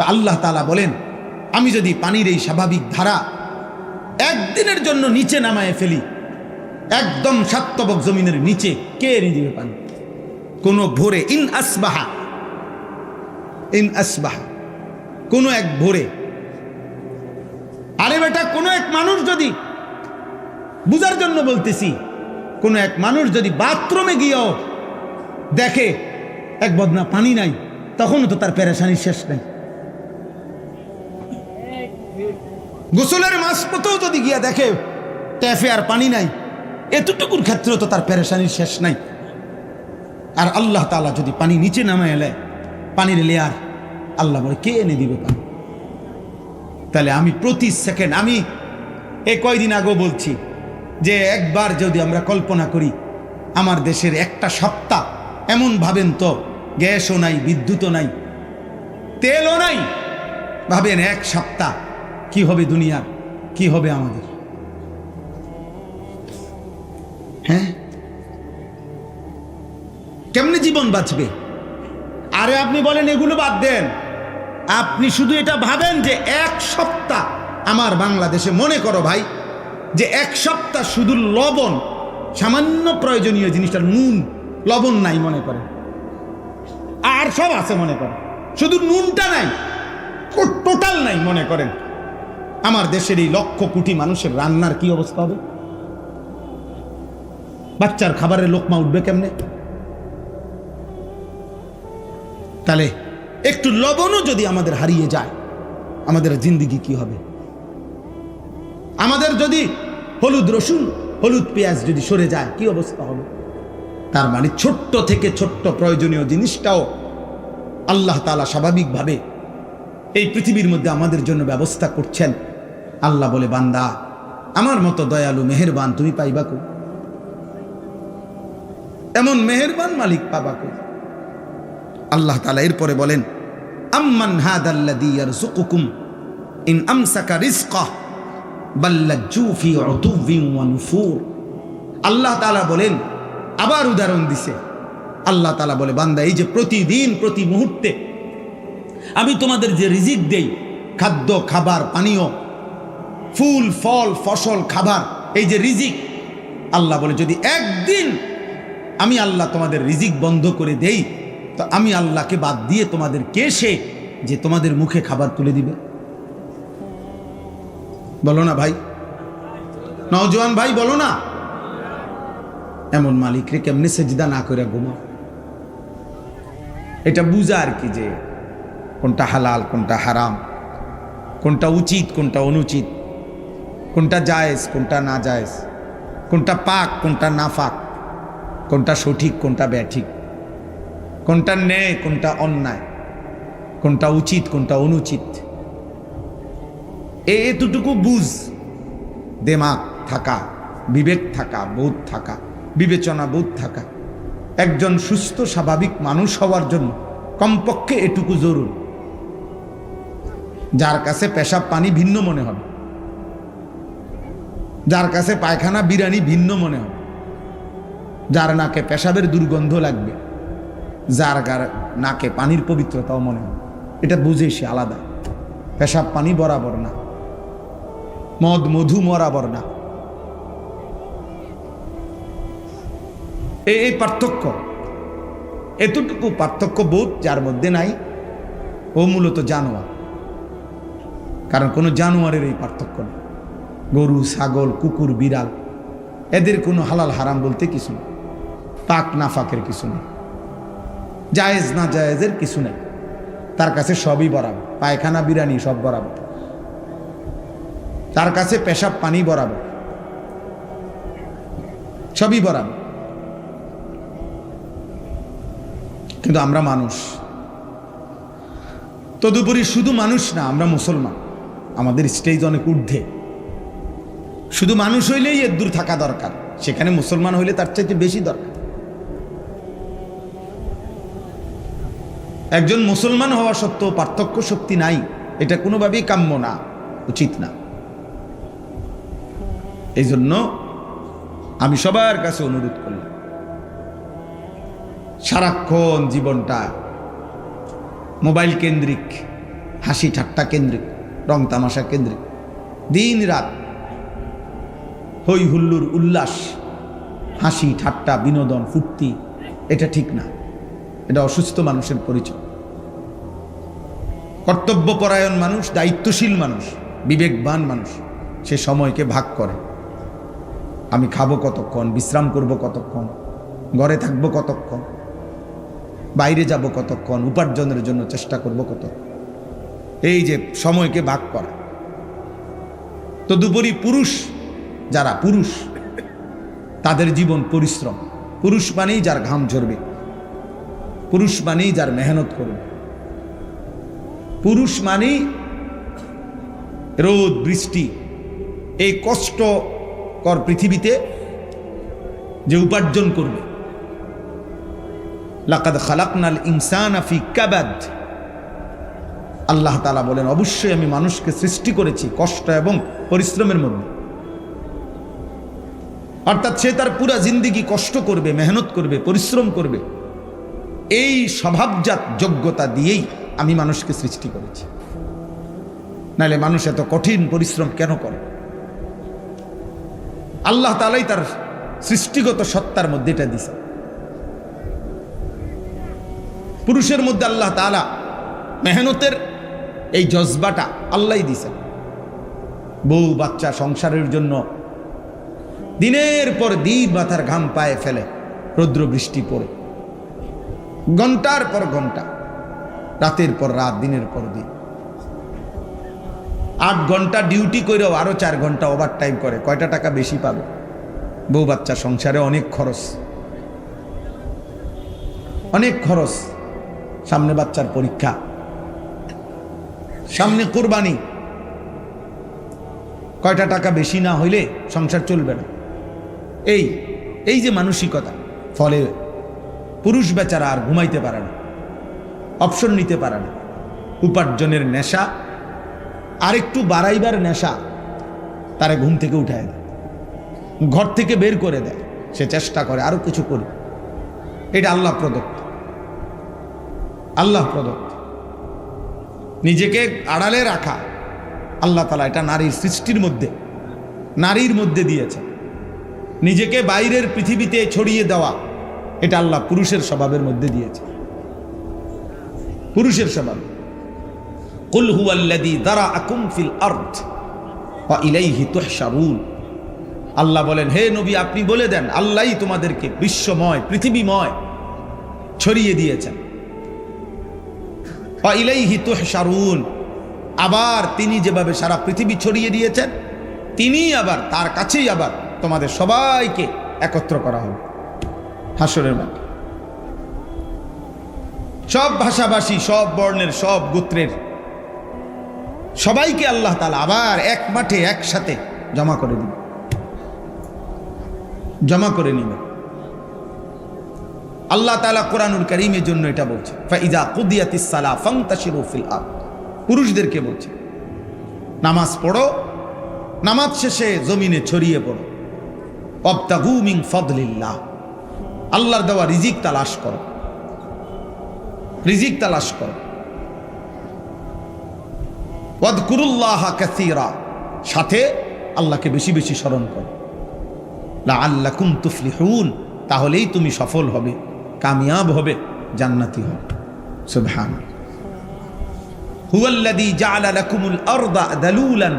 তা আল্লাহ তাআলা বলেন, আমি যদি পানির এই স্বাভাবিক ধারা একদিনের জন্য নিচে নামায় ফেলি, একদম সাতবক জমিনের নিচে, কে এনে দিবে পানি? কোন ভোরে, ইন আসবাহা, কোন এক ভোরে। আরে বেটা, কোন এক মানুষ যদি, বুঝার জন্য বলতেছি, কোন এক মানুষ যদি বাথরুমে গিয়েও দেখে এক বদনা পানি নাই, তখনও তো তার পেরেশানির শেষ নেই। গোসলের মাঝপথেও যদি গিয়া দেখে ট্যাপে আর পানি নাই, এতটুকুর ক্ষেত্রেও তো তার পেরেশানির শেষ নাই। আর আল্লাহ তাআলা যদি পানি নিচে নামায় এলে, পানির লেয়ার, আল্লাহ বলে কে এনে দিবে পানি? তাহলে আমি প্রতি সেকেন্ড, আমি এই কয়দিন আগেও বলছি যে একবার যদি আমরা কল্পনা করি আমার দেশের একটা সপ্তাহ, এমন ভাবেন তো গ্যাসও নাই, বিদ্যুৎও নাই, তেলও নাই, ভাবেন এক সপ্তাহ কি হবে দুনিয়ার, কি হবে আমাদের? হ্যাঁ, কেমনে জীবন বাঁচবে? আরে আপনি বলেন এগুলো বাদ দেন, আপনি শুধু এটা ভাবেন যে এক সপ্তাহ আমার বাংলাদেশে, মনে করো ভাই যে এক সপ্তাহ শুধু লবণ, সামান্য প্রয়োজনীয় জিনিসটা নুন, লবণ নাই মনে করেন, আর সব আছে মনে করেন, শুধু নুনটা নাই, টোটাল নাই মনে করেন, আমার দেশের এই লক্ষ কোটি মানুষের রান্নার কি অবস্থা হবে? বাচ্চার খাবারের লোকমা উঠবে কেমনে? তাহলে একটু লবণও যদি আমাদের হারিয়ে যায়, আমাদের জিন্দিগি কি হবে? আমাদের যদি হলুদ রসুন, হলুদ পেঁয়াজ যদি সরে যায়, কি অবস্থা হবে? তার মানে ছোট্ট থেকে ছোট্ট প্রয়োজনীয় জিনিসটাও আল্লাহ তাআলা স্বাভাবিকভাবে এই পৃথিবীর মধ্যে আমাদের জন্য ব্যবস্থা করছেন। আল্লাহ বলে, বান্দা আমার মতো দয়ালু মেহেরবান তুমি পাইবা কই? এমন মেহেরবান মালিক পাবা কই? আল্লাহ তাআলা এরপরে বলেন, আম্মান হাদাল্লাযী ইয়ারযুকুকুম ইন আমসাকা রিজকাহ বাল্লাজ্জু ফি উতুবিন ওয়া নুফুর। আল্লাহ তাআলা বলেন, আবার উদাহরণ দিছে। আল্লাহ তাআলা বলে, বান্দা এই যে প্রতিদিন প্রতি মুহূর্তে আমি তোমাদের যে রিজিক দেই, খাদ্য, খাবার, পানীয়, ফুল, ফল, ফসল, খাবার, এই যে রিজিক, আল্লাহ বলে যদি একদিন আমি আল্লাহ তোমাদের রিজিক বন্ধ করে দেই, তো আমি আল্লাহকে বাদ দিয়ে তোমাদের কে সে যে তোমাদের মুখে খাবার তুলে দিবে? বলো না ভাই, নওজোয়ান ভাই বলো না। এমন মালিকরে কেমনে সেজদা না করে ঘুমাও? এটা বুঝা আর কি, যে কোনটা হালাল, কোনটা হারাম, কোনটা উচিত, কোনটা অনুচিত, কোনটা জায়েজ, কোনটা না জায়েজ, কোনটা পাক, কোনটা না পাক, কোনটা সঠিক, কোনটা ব্যাঠিক, কোনটা ন্যায়, কোনটা অন্যায়, কোনটা উচিত, কোনটা অনুচিত। এতটুকু বুঝ, দেমাগ থাকা, বিবেক থাকা, বোধ থাকা, বিবেচনা বোধ থাকা একজন সুস্থ স্বাভাবিক মানুষ হওয়ার জন্য কমপক্ষে এটুকু জরুরি। যার কাছে পেশাব পানি ভিন্ন মনে হবে, যার কাছে পায়খানা বিরানি ভিন্ন মনে হবে, যার নাকে পেশাবের দুর্গন্ধ লাগবে, যার নাকে পানির পবিত্রতাও মনে হবে, এটা বুঝে সে আলাদা। পেশাব পানি বরাবর না, মদ মধু বরাবর না। এই পার্থক্য, এতটুকু পার্থক্য বোধ যার মধ্যে নাই, ও মূলত জানোয়ার। কারণ কোনো জানোয়ারের এই পার্থক্য নেই। গরু, ছাগল, কুকুর, বিড়াল, এদের কোনো হালাল হারাম বলতে কিছু নেই, পাক না ফাঁকের কিছু নেই, জায়েজ না জায়েজের কিছু নেই। তার কাছে সবই বরাবর, পায়খানা বিরানি সব বরাবর, তার কাছে পেশাব পানি বরাবর, সবই বরাবর। কিন্তু আমরা মানুষ, তদুপরি শুধু মানুষ না, আমরা মুসলমান, আমাদের স্টেজ অনেক ঊর্ধ্বে। শুধু মানুষ হইলেই এর দূর থাকা দরকার, সেখানে মুসলমান হইলে তার চাইতে বেশি দরকার। একজন মুসলমান হওয়া সত্ত্বেও পার্থক্য শক্তি নাই, এটা কোনোভাবেই কাম্য না, উচিত না। এই জন্য আমি সবার কাছে অনুরোধ করলাম, সারাক্ষণ জীবনটা মোবাইল কেন্দ্রিক, হাসি ঠাট্টা কেন্দ্রিক, রং তামাশা কেন্দ্রিক, দিন রাত হই হুল্লুর উল্লাস, হাসি ঠাট্টা বিনোদন ফুর্তি, এটা ঠিক না। এটা অসুস্থ মানুষের পরিচয়। কর্তব্যপরায়ণ মানুষ, দায়িত্বশীল মানুষ, বিবেকবান মানুষ সে সময়কে ভাগ করে। আমি খাবো কতক্ষণ, বিশ্রাম করব কতক্ষণ, ঘরে থাকবো কতক্ষণ, বাইরে যাব কতক্ষণ, উপার্জনের জন্য চেষ্টা করব কত, এই যে সময়কে ভাগ করা। তদুপরি পুরুষ, যারা পুরুষ তাদের জীবন পরিশ্রম। পুরুষ মানেই যার ঘাম ঝরবে, পুরুষ মানেই যার মেহনত করবে, পুরুষ মানেই রোদ বৃষ্টি এই কষ্টকর পৃথিবীতে যে উপার্জন করবে। লাকাদ খালাকনাল ইনসানা ফি কাবাদ, আল্লাহ তাআলা বলেন অবশ্যই আমি মানুষকে সৃষ্টি করেছি কষ্ট এবং পরিশ্রমের মধ্যে। অর্থাৎ সে তার পুরা জিন্দেগি কষ্ট করবে, মেহনত করবে, পরিশ্রম করবে। এই স্বভাবজাত যোগ্যতা দিয়েই আমি মানুষকে সৃষ্টি করেছি। নাহলে মানুষ এত কঠিন পরিশ্রম কেন করে? আল্লাহ তাআলাই তার সৃষ্টিগত সত্তার মধ্যে এটা দিছে। পুরুষের মধ্যে আল্লাহ তাআলা মেহনতের এই জজবাটা আল্লাহই দিছেন। বউ বাচ্চা সংসারের জন্য দিনের পর দিন মাথার ঘাম পায়ে ফেলে, রৌদ্র বৃষ্টি পড়ে, ঘন্টার পর ঘন্টা, রাতের পর রাত, দিনের পর দিন 8 ঘন্টা ডিউটি করেও আরো 4 ঘন্টা ওভার টাইম করে। কয়টা টাকা বেশি পাবে? বউ বাচ্চা সংসারে অনেক খরচ, অনেক খরচ। সামনে বাচ্চার পরীক্ষা, সামনে কুরবানি, কয়টা টাকা বেশি না হইলে সংসার চলবে না। এই যে মানসিকতা, ফলে পুরুষ বেচারা আর ঘুমাইতে পারে না, অপশন নিতে পারে না। উপার্জনের নেশা, আরেকটু বাড়াইবার নেশা তারে ঘুম থেকে উঠায় দেয়, ঘর থেকে বের করে দেয়। সে চেষ্টা করে আরো কিছু করি। এটা আল্লাহ প্রদত্ত, আল্লাহ প্রদত্ত। নিজেকে আড়ালে রাখা আল্লাহ তাআলা এটা নারীর সৃষ্টির মধ্যে, নারীর মধ্যে দিয়েছে। নিজেকে বাইরের পৃথিবীতে ছড়িয়ে দেওয়া এটা আল্লাহ পুরুষের স্বভাবের মধ্যে দিয়েছে, পুরুষের স্বভাব। কুল হুয়াল্লাযী যারাআকুম ফিল আরদ ওয়া ইলাইহি তুহশারুন। আল্লাহ বলেন, হে নবী আপনি বলে দেন আল্লাহই তোমাদেরকে বিশ্বময়, পৃথিবীময় ছড়িয়ে দিয়েছেন। ওয়া ইলাইহি তুহশারুন, আবার তিনি যেভাবে সারা পৃথিবী ছড়িয়ে দিয়েছেন, তিনি আবার তার কাছেই আবার তোমাদের সবাইকে একত্র করা হবে হাসরের মাঠে। সব ভাষাভাষী, সব বর্ণের, সব গোত্রের সবাইকে আল্লাহ তাআলা আবার এক মাঠে একসাথে জমা করে দিবেন, জমা করে নেবেন। আল্লাহ তাআলা কোরআনুল কারীমের জন্য এটা বলছে, ফাইযা কুদিয়াতিস সালাহ ফান্তাশিরু ফিল আরদ। পুরুষদেরকে বলছে নামাজ পড়ো, নামাজ শেষে জমিনে ছড়িয়ে পড়ো। ওয়াবতাগু মিন ফাদলিল্লাহ, আল্লাহর দেওয়া রিজিক তালাশ করো, রিজিক তালাশ করো। ওয়াদকুরুল্লাহ কাসীরা, সাথে আল্লাহকে বেশি বেশি স্মরণ করো। লাআল্লাকুম তুফলিহুন, তাহলেই তুমি সফল হবে, কামিয়াব হবে, জান্নাতি হবে। সুবহানাল্লাহ। হুয়াল্লাযী জাআলা লাকুমুল আরদা দালুলান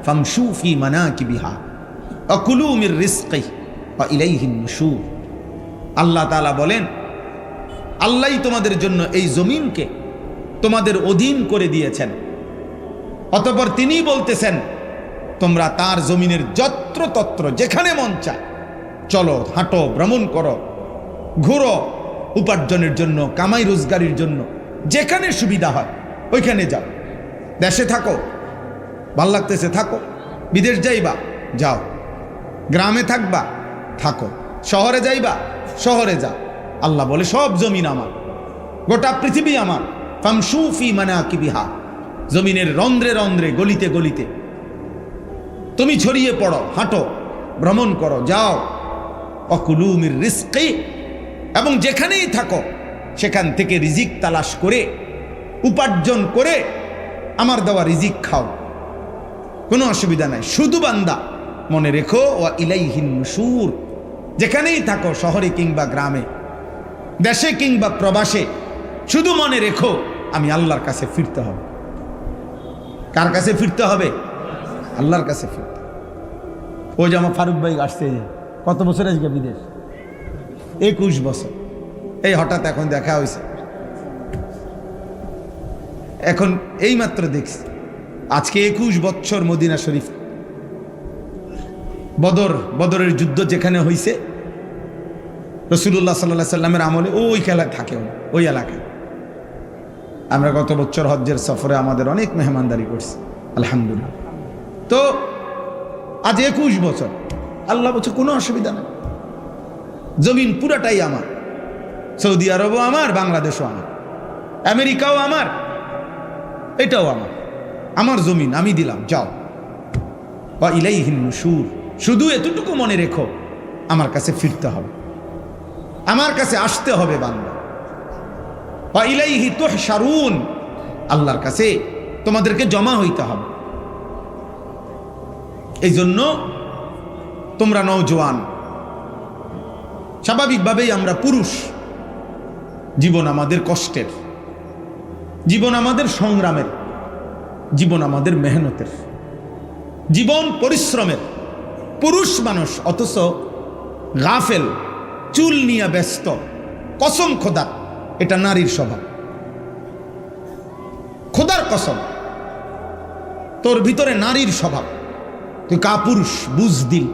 ফামশু ফি মানাকিবিহা ওয়া কুলু মির রিজকিহি ওয়া ইলাইহিন নুশুর। আল্লাহ তাআলা বলেন, আল্লাহই তোমাদের জন্য এই জমিনকে তোমাদের অধীন করে দিয়েছেন। অতঃপর তিনি বলতেছেন তোমরা তার জমিনের যত্রতত্র যেখানে মন চায় চলো, হাঁটো, ভ্রমণ করো, ঘুরো, উপার্জনের জন্য, কামাই রোজগারির জন্য যেখানে সুবিধা হয় ওইখানে যাও। দেশে থাকো, ভাল লাগতেছে থাকো, বিদেশ যাইবা যাও, গ্রামে থাকবা থাকো, শহরে যাইবা শহরে যাও। আল্লাহ বলে সব জমিন আমার, গোটা পৃথিবী আমার। ফামশু ফি মানাকিবিহা, জমিনের রন্ধ্রে রন্ধ্রে, গলিতে গলিতে তুমি ছড়িয়ে পড়ো, হাঁটো, ভ্রমণ করো, যাও। ওয়াকুলু মির রিজকি, এবং যেখানেই থাকো সেখান থেকে রিজিক তালাশ করে, উপার্জন করে আমার দেওয়া রিজিক খাও, কোনো অসুবিধা নাই। শুধু বান্দা মনে রেখো ওয়া ইলাইহিন নুশুর, যেখানেই থাকো, শহরে কিংবা গ্রামে, দেশে কিংবা প্রবাসে, শুধু মনে রেখো আমি আল্লাহর কাছে ফিরতে হবে। কার কাছে ফিরতে হবে? আল্লাহর কাছে ফিরতে। ওই যে আমার ফারুক ভাই আসছে, যে কত বছর আজকে বিদেশ? 21 বছর। এই হঠাৎ এখন দেখা হয়েছে, এখন এইমাত্র দেখছি আজকে 21 বছর মদিনা শরীফ। বদরের যুদ্ধ যেখানে হয়েছে, রাসূলুল্লাহ সাল্লাল্লাহু আলাইহি সাল্লামের আমলে ওই খেলা থাকে ওই এলাকায়। আমরা গত বছর হজ্জের সফরে আমাদের অনেক মেহমানদারি করছি, আলহামদুলিল্লাহ। তো আজ 21 বছর, আল্লাহ বলছে কোনো অসুবিধা নেই, জমিন পুরাটাই আমার, সৌদি আরবও আমার, বাংলাদেশও আমার, আমেরিকাও আমার, এটাও আমার, আমার জমিন আমি দিলাম, যাও। ওয়া ইলাইহিন নুশুর, শুধু এতটুকু মনে রেখো আমার কাছে ফিরতে হবে, আমার কাছে আসতে হবে বান্দা। ওয়া ইলাইহি তুহশারুন, আল্লাহর কাছে তোমাদেরকে জমা হইতে হবে। এই জন্য তোমরা নওজোয়ান, স্বাভাবিকভাবেই আমরা পুরুষ, জীবন আমাদের কষ্টের, জীবন আমাদের সংগ্রামের, জীবন আমাদের মেহনতের, জীবন পরিশ্রমের। পুরুষ মানুষ অথচ গাফেল, চুল নিয়ে ব্যস্ত। কসম খোদার, এটা নারীর স্বভাব। খোদার কসম, তোর ভিতরে নারীর স্বভাব। তুই কাপুরুষ, বুজদিল,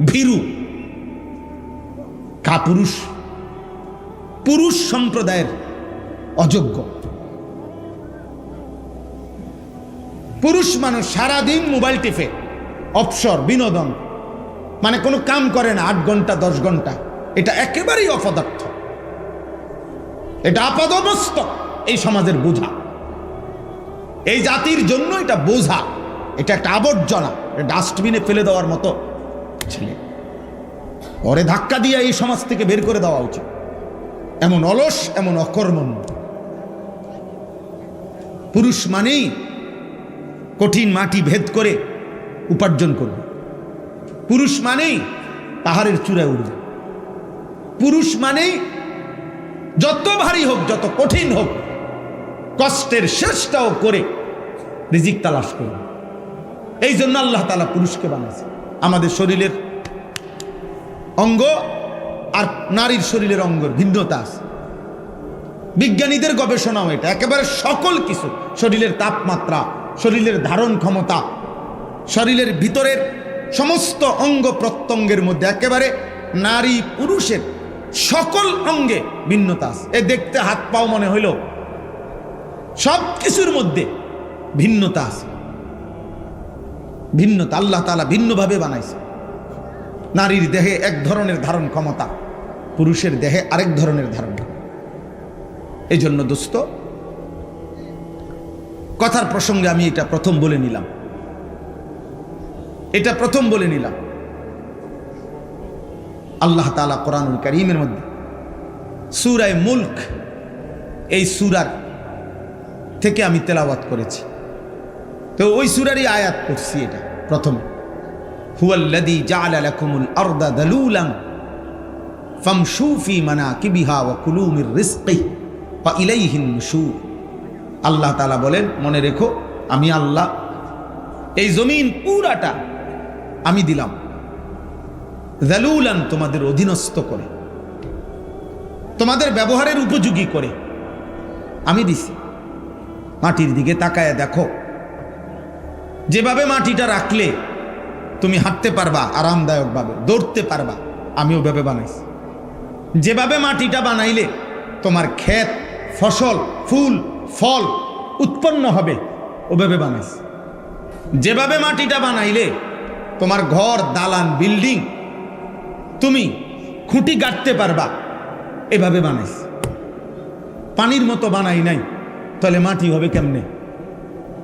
ভীরু, কাপুরুষ, পুরুষ সম্প্রদায়ের অযোগ্য। পুরুষ মানুষ সারাদিন মোবাইল টিপে, অবসর, বিনোদন, মানে কোনো কাম করে না 8 ঘন্টা 10 ঘন্টা। এটা একেবারেই অপদার্থ, এটা আপাদমস্তক এই সমাজের বোঝা, এই জাতির জন্য এটা বোঝা, এটা একটা আবর্জনা, ডাস্টবিনে ফেলে দেওয়ার মতো ছেলে। পরে ধাক্কা দিয়ে এই সমাজ থেকে বের করে দেওয়া উচিত। এমন অলস, এমন অকর্মণ্য। পুরুষ মানেই কঠিন মাটি ভেদ করে উপার্জন করবে, পুরুষ মানেই পাহাড়ের চূড়ায় উঠবে, পুরুষ মানেই যত ভারী হোক, যত কঠিন হোক, কষ্টের শেষটাও করে রিজিক তালাশ করবে। এই জন্য আল্লাহ তাআলা পুরুষকে বানাইছে। আমাদের শরীরের অঙ্গ আর নারীর শরীরের অঙ্গের ভিন্নতা আছে। বিজ্ঞানীদের গবেষণাও এটা, একেবারে সকল কিছু, শরীরের তাপমাত্রা, শরীরের ধারণ ক্ষমতা, শরীরের ভিতরের সমস্ত অঙ্গ প্রত্যঙ্গের মধ্যে একেবারে নারী পুরুষের সকল অঙ্গে ভিন্নতা আছে। এ দেখতে হাত পাও মনে হইল, সব কিছুর মধ্যে ভিন্নতা আছে। ভিন্নতা আল্লাহ তাআলা ভিন্নভাবে বানাইছে। নারীর দেহে এক ধরনের ধারণ ক্ষমতা, পুরুষের দেহে আরেক ধরনের ধারণ ক্ষমতা। এই জন্য দোস্ত, কথার প্রসঙ্গে আমি এটা প্রথম বলে নিলাম, এটা প্রথম বলে নিলাম। আল্লাহ তাআলা কোরআনুল কারীমের মধ্যে সূরা মুলক, এই সূরার থেকে আমি তেলাওয়াত করেছি, তো ওই সূরারই আয়াত পড়ছি। এটা প্রথমে, হুয়াল্লাযী জাআলা লাকুমুল আরদা দালুলান ফামশু ফি মানাকিবিহা ওয়া কুলু মির রিজকিহি ওয়া ইলাইহিন নুশুর। আল্লাহ তাআলা বলেন, মনে রেখো আমি আল্লাহ এই জমিন পুরাটা আমি দিলাম যালুলান, তোমাদের অধীনস্থ করে, তোমাদের ব্যবহারের উপযোগী করে আমি দিছি। মাটির দিকে তাকায় দেখো, যেভাবে মাটিটা রাখলে তুমি হাঁটতে পারবা আরামদায়কভাবে, দৌড়তে পারবা, আমি ওভাবে বানাইছি। যেভাবে মাটিটা বানাইলে তোমার ক্ষেত, ফসল, ফুল, ফল উৎপন্ন হবে, ওভাবে বানাইছি। যেভাবে মাটিটা বানাইলে তোমার ঘর, দালান, বিল্ডিং তুমি খুঁটি গাঁথতে পারবা, এভাবে বানাইছি। পানির মতো বানাই নাই, তাহলে মাটি হবে কেমনে?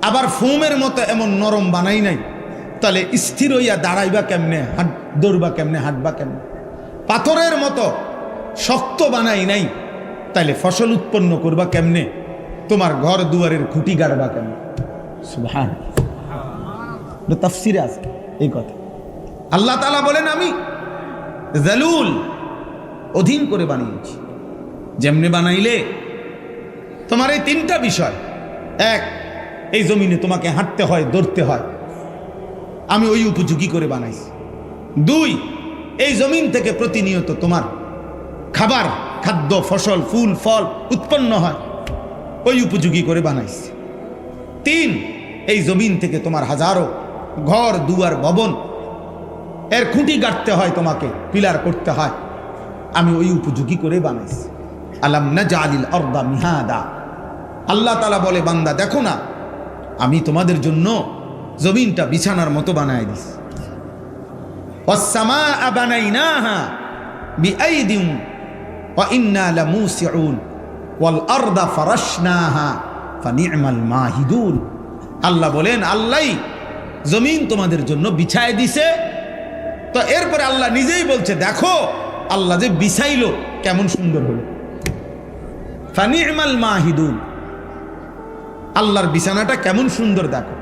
আবার ফোমের মতো এমন নরম বানাই নাই, তাহলে স্থির হইয়া দাঁড়াইবা কেমনে, দৌড়বা কেমনে, হাঁটবা কেমনে? পাথরের মতো শক্ত বানাই নাই, তাইলে ফসল উৎপন্ন করবা কেমনে? তোমার ঘর দুয়ারের খুঁটি গাড়বা কেন? সুবহানাল্লাহ, তাফসিরে আছে এই কথা। আল্লাহ তাআলা বলেন আমি জালুল, অধীন করে বানিয়েছি। যেমনে বানাইলে তোমার এই তিনটা বিষয়, এক, এই জমিনে তোমাকে হাঁটতে হয়, দৌড়তে হয়, আমি ওই উপযোগী করে বানাইছি। দুই, এই জমিন থেকে প্রতিনিয়ত তোমার খাবার, খাদ্য, ফসল, ফুল, ফল উৎপন্ন হয়, ওই উপযোগী করে বানাইছি। তিন, এই জমিন থেকে তোমার হাজারো ঘর দুয়ার ভবন এর খুঁটি গাঁথতে হয়, তোমাকে পিলার করতে হয়, আমি ওই উপযোগী করে বানাইছি। আলাম নাজআলিল আরদা মিহাদা, আল্লাহ তাআলা বলে বান্দা দেখো না, আমি তোমাদের জন্য জমিনটা বিছানার মতো বানায় দিছি। ওয়াস সামাআ বানাইনাহা বিআইদিন ওয়া ইন্না লামুসিউন ওয়াল আরদা ফারাশনাহা ফানি'মাল মাহিদুন। আল্লাহ বলেন আল্লাহই জমিন তোমাদের জন্য বিছায় দিছে। তো এরপরে আল্লাহ নিজেই বলছে দেখো আল্লাহ যে বিছাইলো কেমন সুন্দর হলো, ফানি'মাল মাহিদুন, আল্লাহর বিছানাটা কেমন সুন্দর দেখো।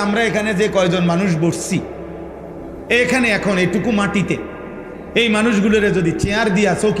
আমরা এখানে যে কয়জন মানুষ বসছি এখানে এখন এটুকু মাটিতে, এই মানুষগুলোরে যদি চেয়ার দিয়া চৌকি